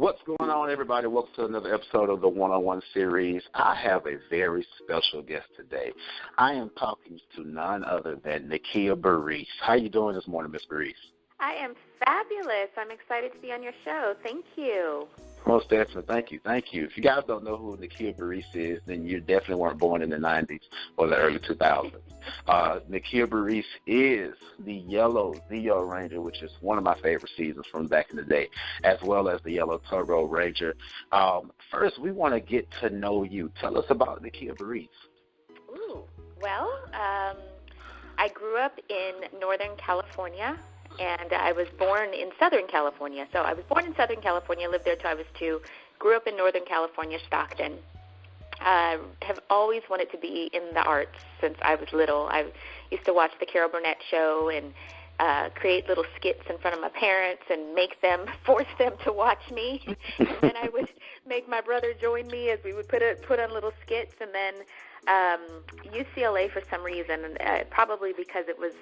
What's going on, everybody? Welcome to another episode of the One-on-One series. I have a very special guest today. I am talking to none other than Nakia Burrise. How are you doing this morning, Miss Burrise? I am fabulous. I'm excited to be on your show. Thank you. Most definitely. Thank you. If you guys don't know who Nakia Burrise is, then you definitely weren't born in the 90s or the early 2000s. Nakia Burrise is the Yellow Zeo Ranger, which is one of my favorite seasons from back in the day, as well as the Yellow Turbo Ranger. First, we want to get to know you. Tell us about Nakia Burrise. Well, I grew up in Northern California, and I was born in Southern California. So I was born in Southern California, lived there till I was 2, grew up in Northern California, Stockton. Have always wanted to be in the arts since I was little. I used to watch the Carol Burnett show and create little skits in front of my parents and force them to watch me. And then I would make my brother join me as we would put on little skits. And then UCLA, for some reason, probably because it was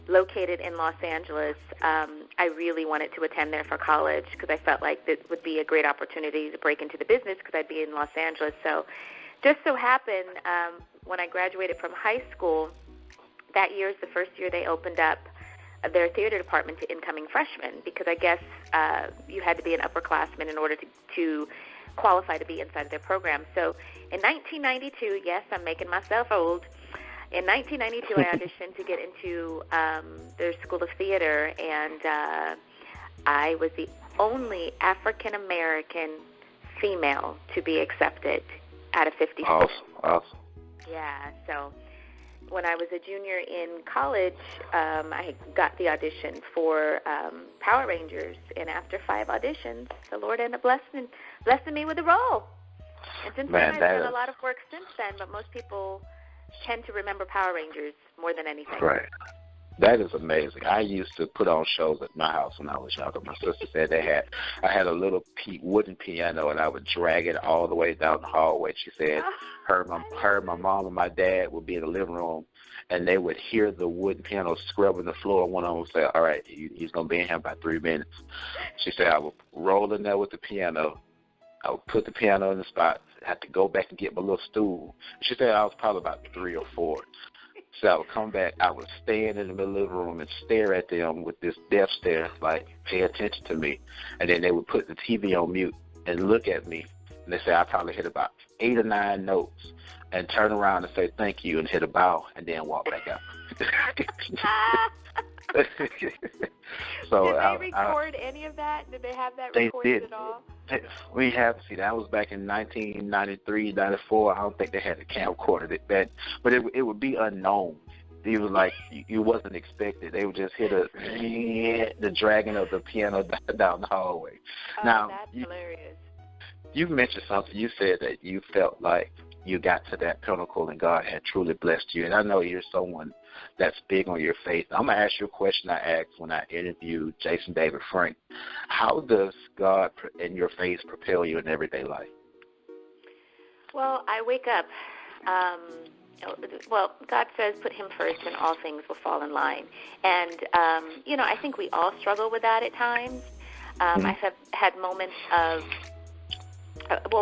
located in Los Angeles, I really wanted to attend there for college because I felt like it would be a great opportunity to break into the business because I'd be in Los Angeles. So just so happened, when I graduated from high school, that year is the first year they opened up their theater department to incoming freshmen because I guess you had to be an upperclassman in order to qualify to be inside of their program. So in 1992, yes, I'm making myself old, in 1992, I auditioned to get into their School of Theater, and I was the only African-American female to be accepted out of 50 schools. Awesome. Yeah, so when I was a junior in college, I got the audition for Power Rangers, and after 5 auditions, the Lord ended up blessing me with a role. And since then, I've done a lot of work since then, but most people tend to remember Power Rangers more than anything. Right. That is amazing. I used to put on shows at my house when I was younger. My sister said I had a little wooden piano, and I would drag it all the way down the hallway. She said my mom and my dad would be in the living room, and they would hear the wooden piano scrubbing the floor. One of them would say, all right, he's going to be in here in about 3 minutes. She said I would roll in there with the piano. I would put the piano in the spot. I had to go back and get my little stool. She said I was probably about 3 or 4. So I would come back. I would stand in the middle of the room and stare at them with this death stare, like, pay attention to me. And then they would put the TV on mute and look at me. And they say I probably hit about 8 or 9 notes and turn around and say thank you and hit a bow and then walk back out. So did they record any of that? Did they have that recorded at all? We have. See, that was back in 1993, 94. I don't think they had the camcorder that, but it would be unknown. It was like you wasn't expected. They would just hit the dragging of the piano down the hallway. Oh, now, that's hilarious. You mentioned something. You said that you felt like you got to that pinnacle and God had truly blessed you. And I know you're someone that's big on your faith. I'm going to ask you a question I asked when I interviewed Jason David Frank. How does God and your faith propel you in everyday life? Well, I wake up. God says put him first and all things will fall in line. And, I think we all struggle with that at times. I have had moments of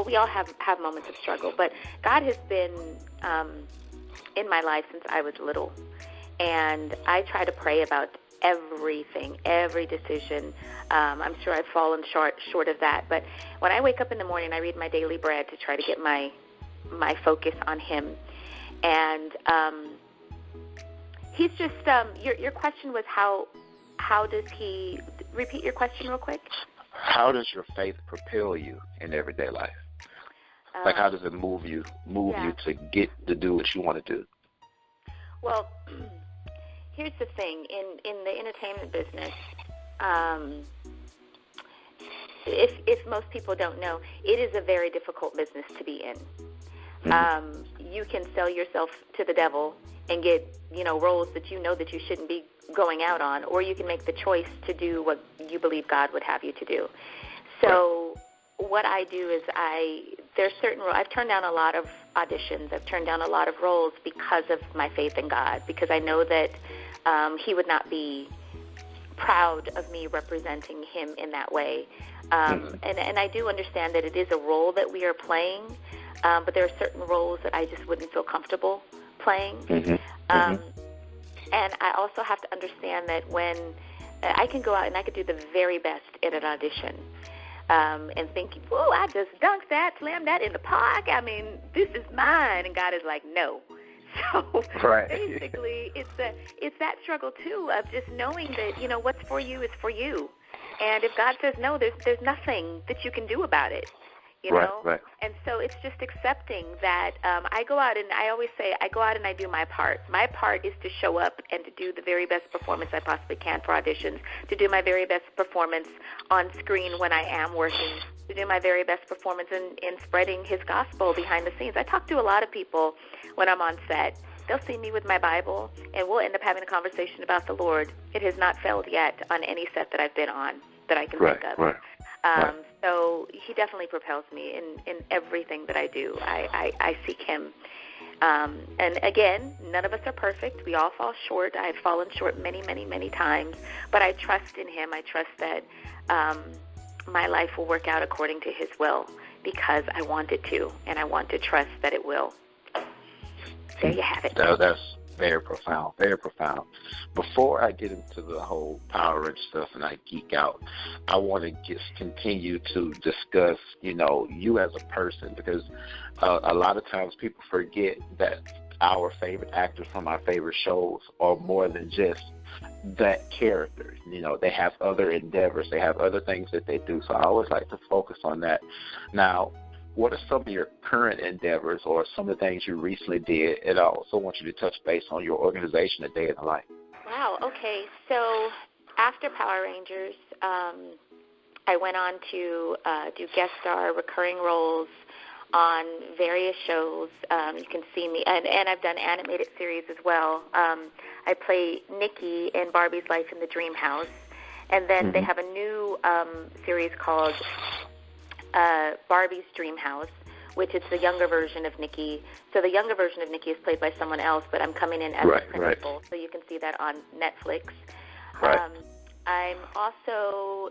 we all have moments of struggle, but God has been in my life since I was little, and I try to pray about everything, every decision. I'm sure I've fallen short of that, but when I wake up in the morning, I read my daily bread to try to get my focus on him, and he's just, your question was how does he, repeat your question real quick? How does your faith propel you in everyday life? Like, how does it move you to get to do what you want to do? Well, here's the thing. In the entertainment business, if most people don't know, it is a very difficult business to be in. You can sell yourself to the devil and get, roles that you know that you shouldn't be going out on, or you can make the choice to do what you believe God would have you to do. So what I do is there's certain roles. I've turned down a lot of auditions. I've turned down a lot of roles because of my faith in God, because I know that he would not be proud of me representing him in that way. And I do understand that it is a role that we are playing, but there are certain roles that I just wouldn't feel comfortable playing. And I also have to understand that when I can go out and I could do the very best in an audition, and think, whoa, I just dunked that, slammed that in the park. I mean, this is mine. And God is like, no. So basically, it's that struggle, too, of just knowing that, you know, what's for you is for you. And if God says no, there's nothing that you can do about it. You know? And so it's just accepting that I go out, and I always say I go out and I do my part. My part is to show up and to do the very best performance I possibly can for auditions, to do my very best performance on screen when I am working, to do my very best performance in spreading his gospel behind the scenes. I talk to a lot of people when I'm on set. They'll see me with my Bible, and we'll end up having a conversation about the Lord. It has not failed yet on any set that I've been on that I can think of. So he definitely propels me in everything that I do. I seek him. And again, none of us are perfect. We all fall short. I've fallen short many, many, many times. But I trust in him. I trust that my life will work out according to his will because I want it to, and I want to trust that it will. There you have it. That's very profound, very profound. Before I get into the whole Power Ranger stuff and I geek out, I want to just continue to discuss, you know, you as a person, because a lot of times people forget that our favorite actors from our favorite shows are more than just that character. You know, they have other endeavors, they have other things that they do. So I always like to focus on that. Now, what are some of your current endeavors or some of the things you recently did? And I also want you to touch base on your organization, A Day in the Life. Wow, okay. So after Power Rangers, I went on to do guest star recurring roles on various shows. You can see me, and I've done animated series as well. I play Nikki in Barbie's Life in the Dream House. And then they have a new series called Barbie's Dream House, which is the younger version of Nikki. So the younger version of Nikki is played by someone else, but I'm coming in as the principal, so you can see that on Netflix. I'm also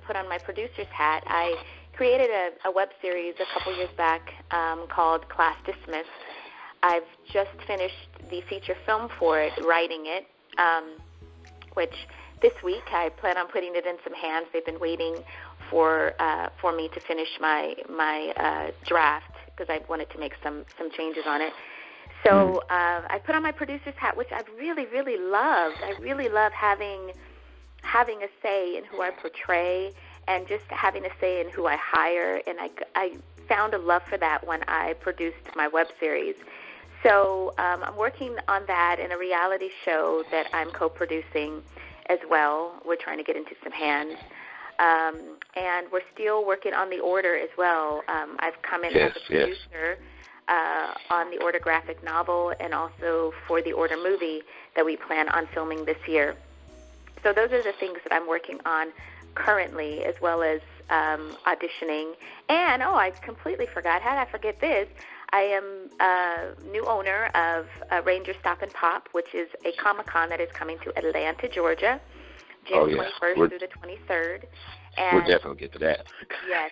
put on my producer's hat. I created a web series a couple years back called Class Dismissed. I've just finished the feature film for it, writing it, which this week I plan on putting it in some hands. They've been waiting for me to finish my draft because I wanted to make some changes on it. So I put on my producer's hat, which I've really, really loved. I really love having a say in who I portray and just having a say in who I hire. And I found a love for that when I produced my web series. So I'm working on that in a reality show that I'm co-producing as well. We're trying to get into some hands. And we're still working on The Order as well. I've come in as a producer on The Order graphic novel and also for The Order movie that we plan on filming this year. So those are the things that I'm working on currently, as well as auditioning. And, I completely forgot. How did I forget this? I am new owner of Ranger Stop and Pop, which is a Comic-Con that is coming to Atlanta, Georgia, June 21st through the 23rd. And we'll definitely get to that. Yes.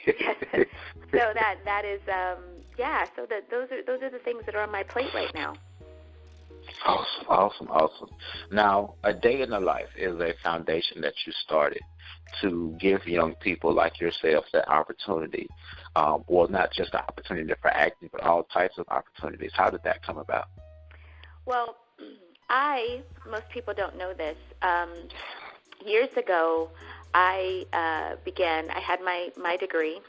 So that is, so those are the things that are on my plate right now. Awesome. Now, A Day in the Life is a foundation that you started to give young people like yourself that opportunity. Well, not just the opportunity for acting, but all types of opportunities. How did that come about? Well, most people don't know this. Years ago, I had my degree,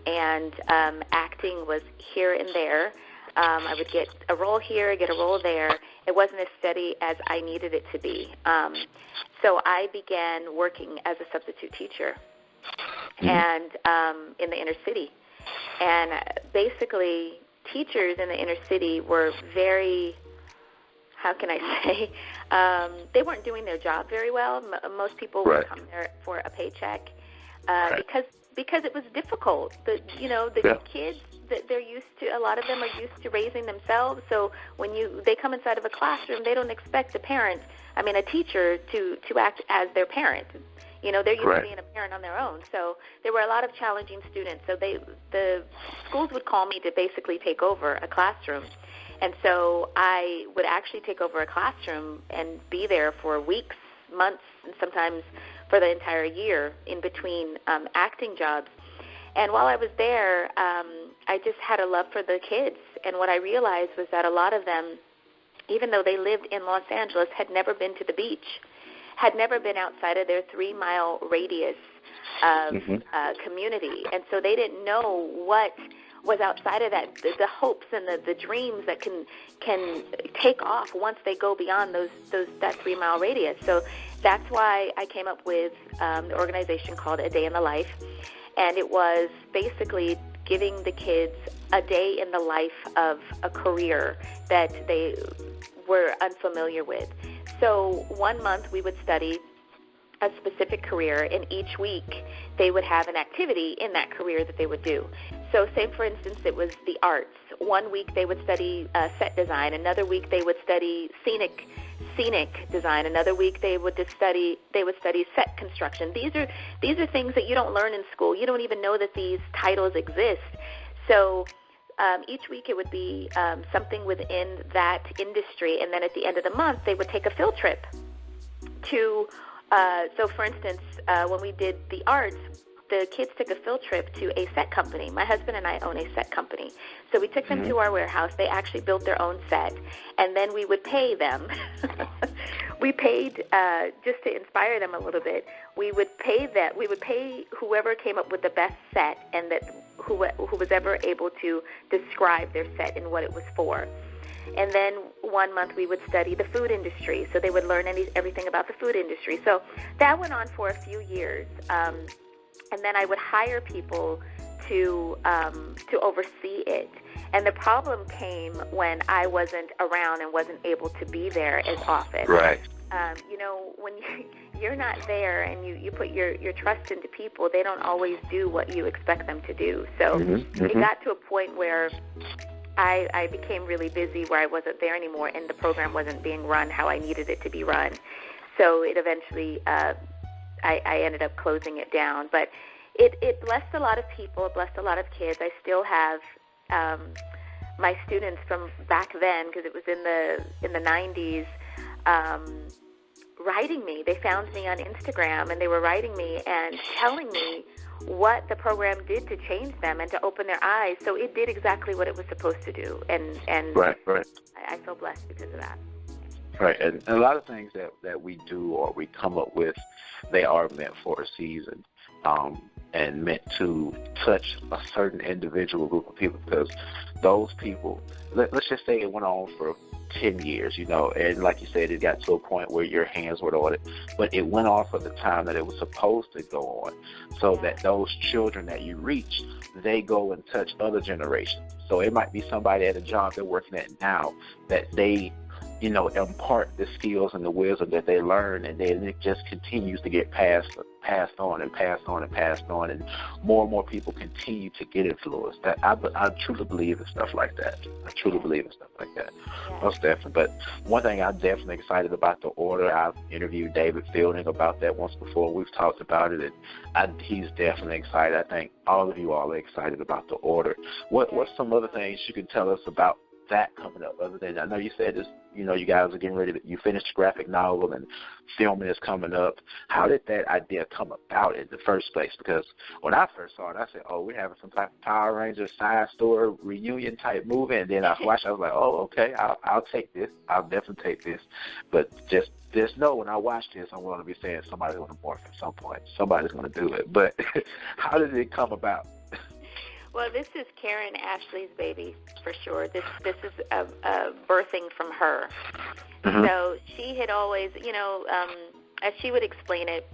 and acting was here and there. I would get a role here, get a role there. It wasn't as steady as I needed it to be. So I began working as a substitute teacher and in the inner city. And basically, teachers in the inner city were very, how can I say, they weren't doing their job very well. Most people would come there for a paycheck because it was difficult. The kids, they're used to, a lot of them are used to raising themselves. So when they come inside of a classroom, they don't expect the parents a teacher to act as their parent. You know, they're used to being a parent on their own. So there were a lot of challenging students. So the schools would call me to basically take over a classroom. And so I would actually take over a classroom and be there for weeks, months, and sometimes for the entire year in between acting jobs. And while I was there, I just had a love for the kids. And what I realized was that a lot of them, even though they lived in Los Angeles, had never been to the beach, had never been outside of their 3-mile radius of community. And so they didn't know what was outside of that, the hopes and the dreams that can take off once they go beyond that 3-mile radius. So that's why I came up with the organization called A Day in the Life. And it was basically giving the kids a day in the life of a career that they were unfamiliar with. So 1 month we would study a specific career, and each week they would have an activity in that career that they would do. So say, for instance, it was the arts. 1 week they would study set design. Another week they would study scenic design. Another week they would study set construction. These are things that you don't learn in school. You don't even know that these titles exist. So each week it would be something within that industry, and then at the end of the month they would take a field trip to, so for instance, when we did the arts, the kids took a field trip to a set company. My husband and I own a set company. So we took them to our warehouse. They actually built their own set, and then we would pay them. We paid, just to inspire them a little bit, we would pay whoever came up with the best set, and that who was ever able to describe their set and what it was for. And then 1 month we would study the food industry, so they would learn everything about the food industry. So that went on for a few years, and then I would hire people to oversee it. And the problem came when I wasn't around and wasn't able to be there as often. Right. You know, when you're not there and you put your trust into people, they don't always do what you expect them to do. So it got to a point where I became really busy, where I wasn't there anymore, and the program wasn't being run how I needed it to be run. So it eventually, I ended up closing it down. But it blessed a lot of people. It blessed a lot of kids. I still have my students from back then, because it was in the 90s, writing me. They found me on Instagram, and they were writing me and telling me what the program did to change them and to open their eyes. So it did exactly what it was supposed to do, and right. I feel blessed because of that. Right, and a lot of things that we do or we come up with, they are meant for a season, and meant to touch a certain individual group of people, because those people, let's just say it went on for 10 years, you know, and like you said, it got to a point where your hands were on it, but it went on for the time that it was supposed to go on, so that those children that you reach, they go and touch other generations. So it might be somebody at a job they're working at now that they, you know, impart the skills and the wisdom that they learn, and then it just continues to get passed on, and more and more people continue to get influenced. That I truly believe in stuff like that. Most definitely. But one thing I'm definitely excited about the order. I've interviewed David Fielding about that once before. We've talked about it, and he's definitely excited. I think all of you all are excited about the order. What's some other things you can tell us about that coming up, other than, I know you said this, you know, you guys are getting ready to, you finished the graphic novel and filming is coming up. How did that idea come about in the first place? Because when I first saw it, I said, oh, we're having some type of Power Rangers side story reunion type movie, and then I watched, I was like, oh, okay, I'll take this. I'll definitely take this. But just know when I watch this, I'm going to be saying somebody's going to morph at some point. Somebody's going to do it. But how did it come about? Well, this is Karen Ashley's baby for sure. This is a birthing from her. So she had always, you know, as she would explain it,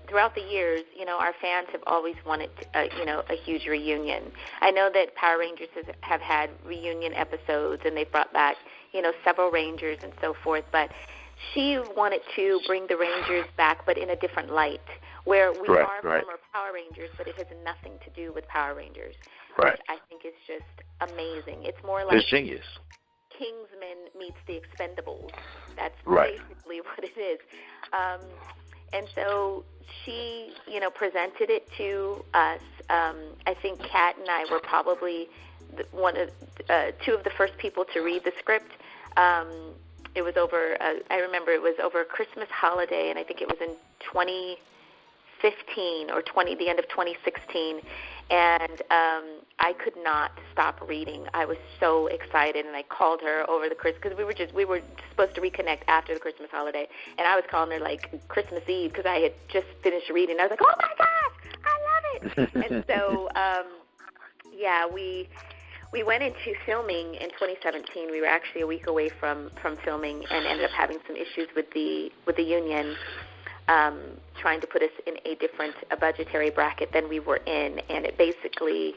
throughout the years, you know, our fans have always wanted, you know, a huge reunion. I know that Power Rangers have had reunion episodes, and they've brought back, you know, several Rangers and so forth, but she wanted to bring the Rangers back, but in a different light, where we are former Power Rangers, but it has nothing to do with Power Rangers, which I think is just amazing. It's more like... It's genius. Kingsman meets The Expendables. That's right. basically what it is. And so she, presented it to us. I think Kat and I were probably two of the first people to read the script. It was over, I remember it was over a Christmas holiday, and I think it was in 2015 or the end of 2016. And I could not stop reading. I was so excited, and I called her over the Christmas, because we were supposed to reconnect after the Christmas holiday, and I was calling her like Christmas Eve because I had just finished reading. I was like, oh my gosh, I love it. And so, we went into filming in 2017. We were actually a week away from filming, and ended up having some issues with the union. Trying to put us in a different budgetary bracket than we were in, and it basically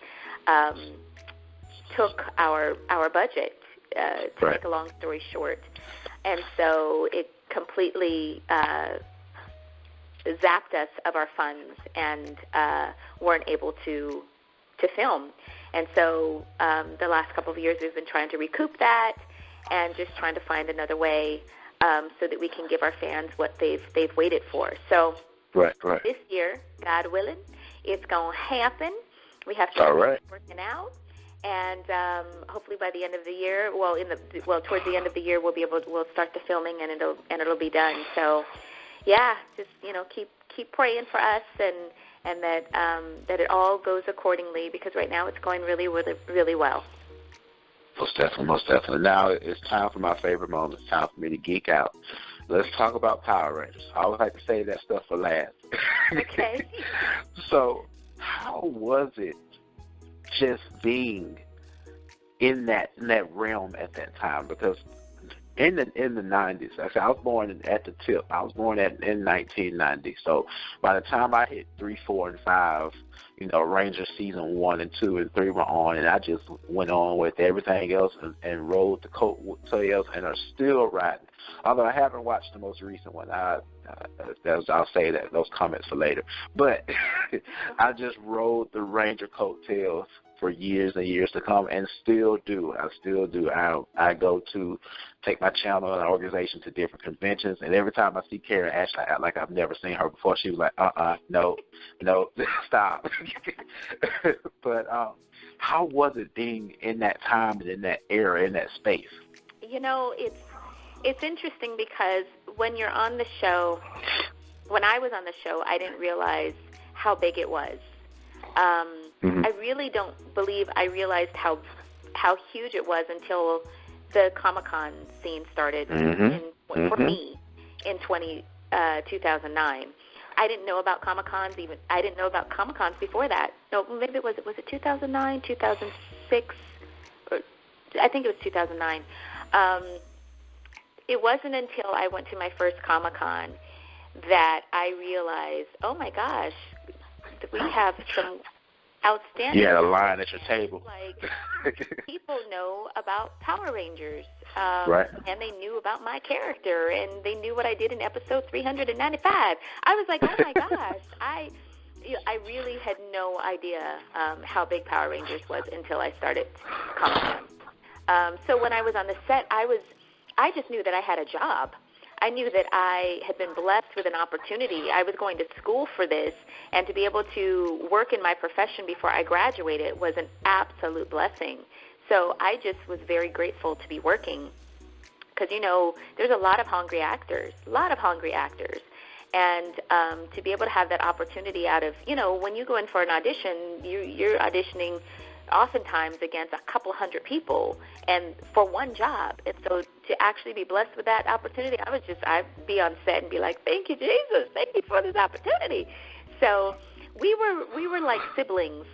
took our budget, to right. make a long story short. And so it completely zapped us of our funds, and weren't able to film. And so the last couple of years we've been trying to recoup that, and just trying to find another way so that we can give our fans what they've waited for. So right. This year, God willing, it's going to happen. We have to keep working out, and hopefully by the end of the year, towards the end of the year, we'll start the filming, and it'll be done. So, yeah, just keep praying for us, and that it all goes accordingly, because right now it's going really, really, really well. Most definitely. Now it's time for my favorite moment. It's time for me to geek out. Let's talk about Power Rangers. I always like to save that stuff for last. Okay. So, how was it just being in that realm at that time? Because in the 90s, I was born at the tip. I was born in 1990. So by the time I hit 3, 4, and 5, Ranger season 1 and 2 and 3 were on, and I just went on with everything else and rode the coattails, and are still riding. Although I haven't watched the most recent one, I'll say that those comments for later. But I just rode the Ranger coattails for years and years to come, and still do. I I go to take my channel and organization to different conventions, and every time I see Karen Ashley, I act like I've never seen her before. She was like, no, stop. But how was it being in that time and in that era, in that space? It's interesting, because when you're on the show, when I was on the show, I didn't realize how big it was. I really don't believe I realized how huge it was until the Comic-Con scene started for me in 2009. I didn't know about Comic-Cons I didn't know about Comic-Cons before that. No, maybe was it 2009, 2006? Or, I think it was 2009. It wasn't until I went to my first Comic-Con that I realized, oh my gosh, we have some outstanding. You had a line at your table. Like, people know about Power Rangers, right? And they knew about my character, and they knew what I did in episode 395. I was like, oh my gosh, I really had no idea how big Power Rangers was until I started Comic-Con. So when I was on the set, I just knew that I had a job. I knew that I had been blessed with an opportunity. I was going to school for this, and to be able to work in my profession before I graduated was an absolute blessing. So I just was very grateful to be working, because, there's a lot of hungry actors, and to be able to have that opportunity out of, when you go in for an audition, you're auditioning oftentimes against a couple hundred people, and for one job. And so to actually be blessed with that opportunity, I'd be on set and be like, thank you, Jesus, thank you for this opportunity. So we were like siblings.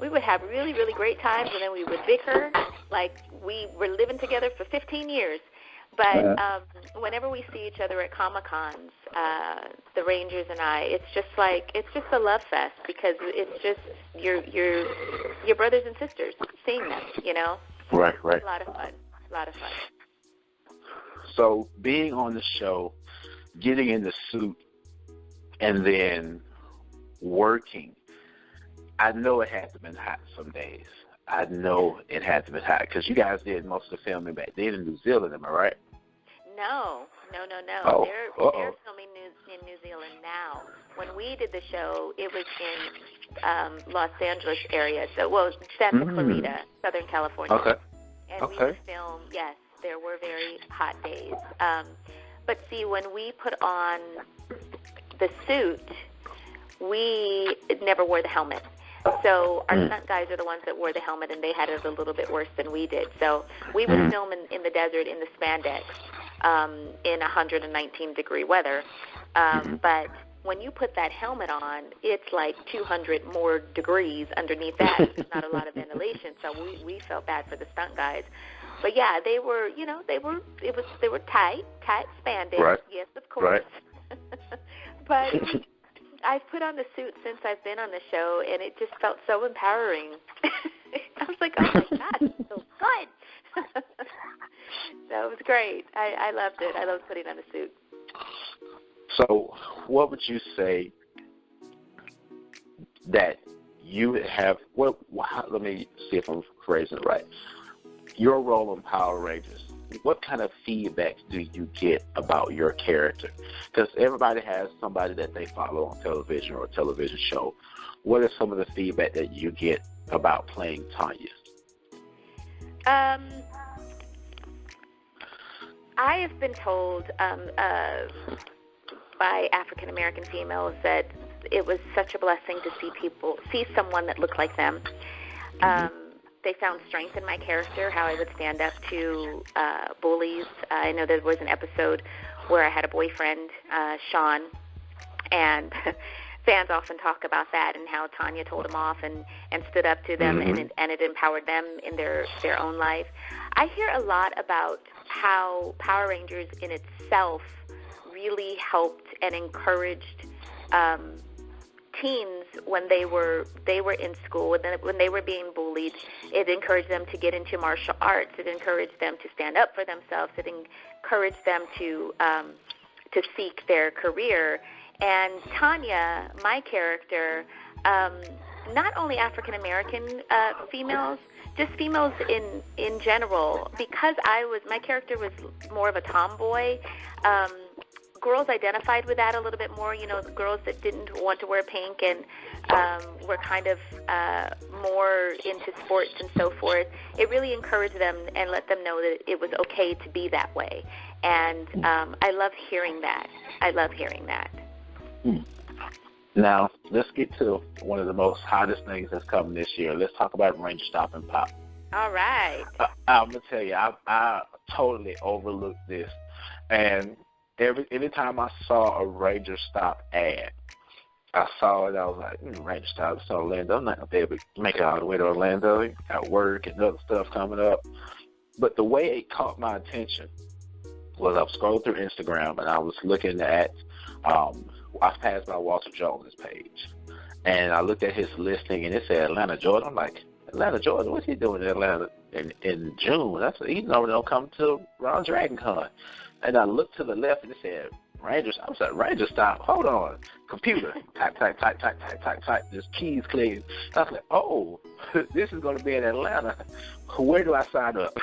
We would have really, really great times, and then we would bicker like we were living together for 15 years. But whenever we see each other at Comic-Cons, the Rangers and I, it's just a love fest, because it's just your brothers and sisters, seeing them, Right. It's a lot of fun. So being on the show, getting in the suit, and then working, I know it had to have been hot some days. I know it had to be hot because you guys did most of the filming back then in New Zealand, am I right? No. Oh, They're filming in New Zealand now. When we did the show, it was in Los Angeles area, Santa Clarita, Southern California. Okay. And we would film, yes, there were very hot days. But see, when we put on the suit, we never wore the helmet. So our stunt guys are the ones that wore the helmet, and they had it a little bit worse than we did. So we would film in the desert in the spandex in 119-degree weather. But when you put that helmet on, it's like 200 more degrees underneath that. There's not a lot of ventilation, so we felt bad for the stunt guys. But yeah, they were tight spandex. Right. Yes, of course. Right. But I've put on the suit since I've been on the show, and it just felt so empowering. I was like, oh my God, it's so good. So it was great. I loved it. I loved putting on the suit. So what would you say that you have, let me see if I'm phrasing it right. Your role in Power Rangers, what kind of feedback do you get about your character? Because everybody has somebody that they follow on television or a television show. What is some of the feedback that you get about playing Tanya? I have been told by African American females that it was such a blessing to see someone that looked like them. They found strength in my character, how I would stand up to bullies. I know there was an episode where I had a boyfriend, Sean, and fans often talk about that and how Tanya told him off and stood up to them, and it empowered them in their own life. I hear a lot about how Power Rangers in itself really helped and encouraged teens when they were in school, when they were being bullied. It encouraged them to get into martial arts. It encouraged them to stand up for themselves. It encouraged them to seek their career. And Tanya, my character, not only African American females, just females in general, because my character was more of a tomboy. Girls identified with that a little bit more, the girls that didn't want to wear pink and were kind of more into sports and so forth. It really encouraged them and let them know that it was okay to be that way. And I love hearing that. Now, let's get to one of the most hottest things that's coming this year. Let's talk about Ranger Stop and Pop. All right. I'm going to tell you, I totally overlooked this. And every time I saw a Ranger Stop ad, I saw it, I was like, Ranger Stop, it's Orlando. I'm not going to be able to make it all the way to Orlando. Got work and other stuff coming up. But the way it caught my attention was I was scrolling through Instagram, and I was looking at, I passed by Walter Jones' page. And I looked at his listing, and it said Atlanta, Georgia. I'm like, Atlanta, Georgia? What's he doing in Atlanta in June? He's normally don't come to Ron Dragon Con. And I looked to the left, and it said Rangers. I was like, Ranger Stop. Hold on. Computer. Type. Just keys clicking. I was like, oh, this is going to be in Atlanta. Where do I sign up?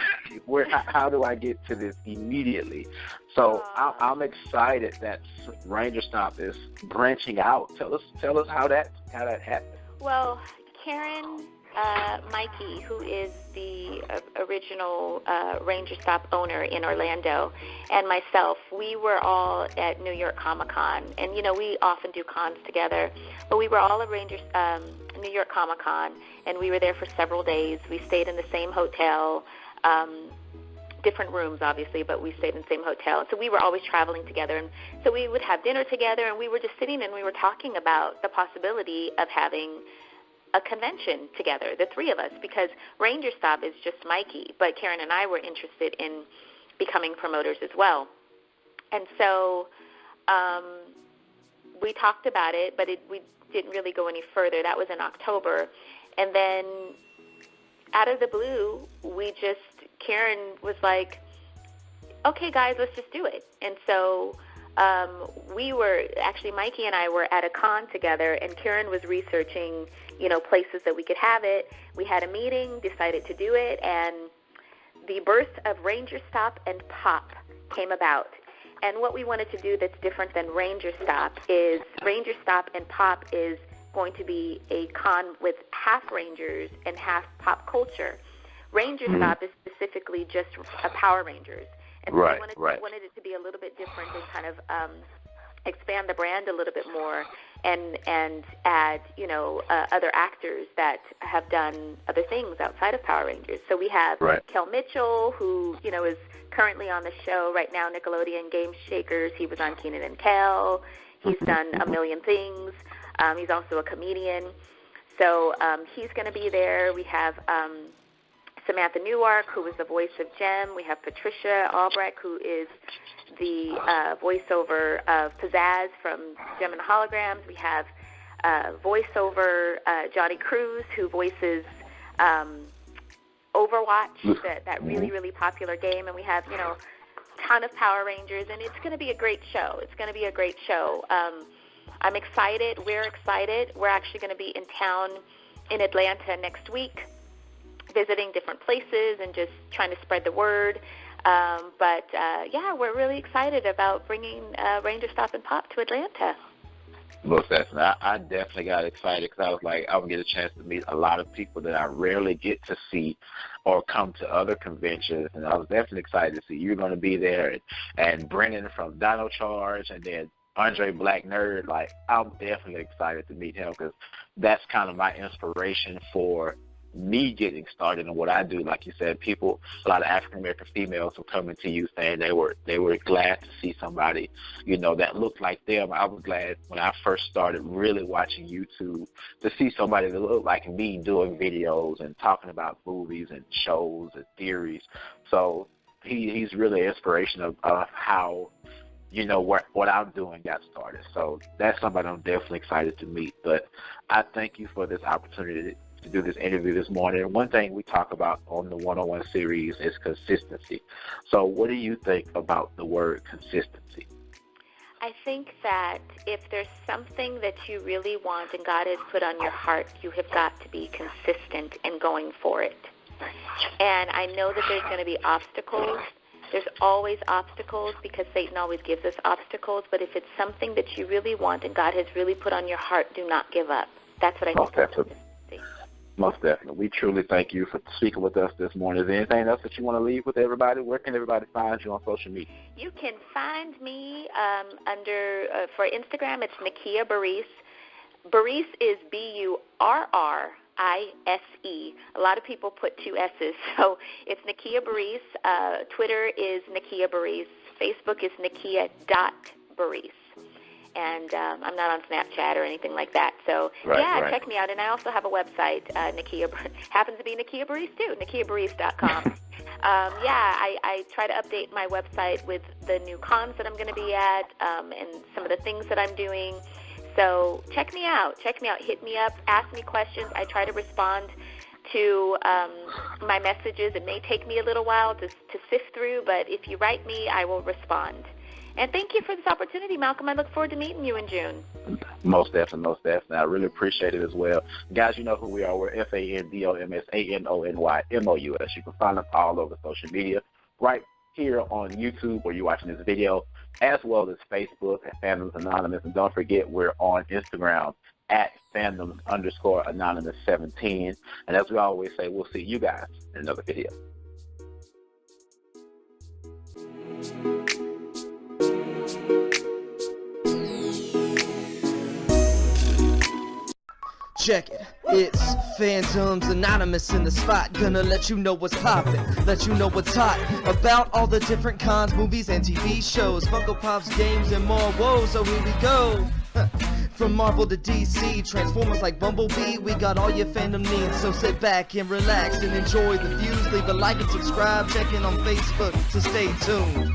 How do I get to this immediately? So I'm excited that Ranger Stop is branching out. Tell us how that happened. Well, Karen Mikey, who is the original Ranger Stop owner in Orlando, and myself, we were all at New York Comic-Con. And, we often do cons together. But we were all at New York Comic-Con, and we were there for several days. We stayed in the same hotel, different rooms, obviously, but we stayed in the same hotel. So we were always traveling together. And so we would have dinner together, and we were just sitting and we were talking about the possibility of having a convention together, the three of us, because Ranger Stop is just Mikey, but Karen and I were interested in becoming promoters as well. And so we talked about it, but we didn't really go any further. That was in October. And then out of the blue, Karen was like, okay, guys, let's just do it. And so Mikey and I were at a con together, and Karen was researching, places that we could have it. We had a meeting, decided to do it, and the birth of Ranger Stop and Pop came about. And what we wanted to do that's different than Ranger Stop and Pop is going to be a con with half Rangers and half pop culture. Ranger Stop is specifically just a Power Rangers. And so we wanted it to be a little bit different and kind of expand the brand a little bit more and add, other actors that have done other things outside of Power Rangers. So we have Kel Mitchell, who, is currently on the show right now, Nickelodeon Game Shakers. He was on Kenan and Kel. He's done a million things. He's also a comedian. So he's going to be there. We have Samantha Newark, who was the voice of Jem. We have Patricia Albrecht, who is the voiceover of Pizzazz from Jem and the Holograms. We have voiceover Johnny Cruz, who voices Overwatch, that really, really popular game. And we have, a ton of Power Rangers, and it's going to be a great show. I'm excited. We're excited. We're actually going to be in town in Atlanta next week, visiting different places and just trying to spread the word. We're really excited about bringing Ranger Stop and Pop to Atlanta. Most definitely. I definitely got excited because I was like, I would get a chance to meet a lot of people that I rarely get to see or come to other conventions, and I was definitely excited to see you're going to be there, and Brennan from Dino Charge, and then Andre Black Nerd. Like, I'm definitely excited to meet him because that's kind of my inspiration for me getting started in what I do. Like you said, a lot of African-American females were coming to you saying they were glad to see somebody, that looked like them. I was glad when I first started really watching YouTube to see somebody that looked like me doing videos and talking about movies and shows and theories. So he's really an inspiration of how, what I'm doing got started. So that's somebody I'm definitely excited to meet. But I thank you for this opportunity to do this interview this morning. And one thing we talk about on the one-on-one series is consistency. So what do you think about the word consistency? I think that if there's something that you really want and God has put on your heart, you have got to be consistent in going for it. And I know that there's going to be obstacles. There's always obstacles because Satan always gives us obstacles. But if it's something that you really want and God has really put on your heart, do not give up. That's what I think. Most definitely. We truly thank you for speaking with us this morning. Is there anything else that you want to leave with everybody? Where can everybody find you on social media? You can find me for Instagram, it's Nakia Burrise. Burrise is Burrise. A lot of people put two S's, so it's Nakia Burrise. Twitter is Nakia Burrise. Facebook is Nakia.Burrise. And I'm not on Snapchat or anything like that. So, check me out. And I also have a website, happens to be Nakia Burrise too, NakiaBurrise.com. I try to update my website with the new cons that I'm going to be at and some of the things that I'm doing. So check me out. Hit me up. Ask me questions. I try to respond to my messages. It may take me a little while to sift through, but if you write me, I will respond. And thank you for this opportunity, Malcolm. I look forward to meeting you in June. Most definitely. I really appreciate it as well. Guys, you know who we are. We're FANDOMSANONYMOUS. You can find us all over social media, right here on YouTube where you're watching this video, as well as Facebook at Fandoms Anonymous. And don't forget, we're on Instagram at Fandoms_Anonymous17. And as we always say, we'll see you guys in another video. Check it, it's Fandoms Anonymous in the spot. Gonna let you know what's poppin', let you know what's hot about all the different cons, movies, and TV shows, Funko Pops, games, and more. Whoa, so here we go. From Marvel to DC, Transformers like Bumblebee, we got all your fandom needs. So sit back and relax and enjoy the views. Leave a like and subscribe, check in on Facebook, so stay tuned.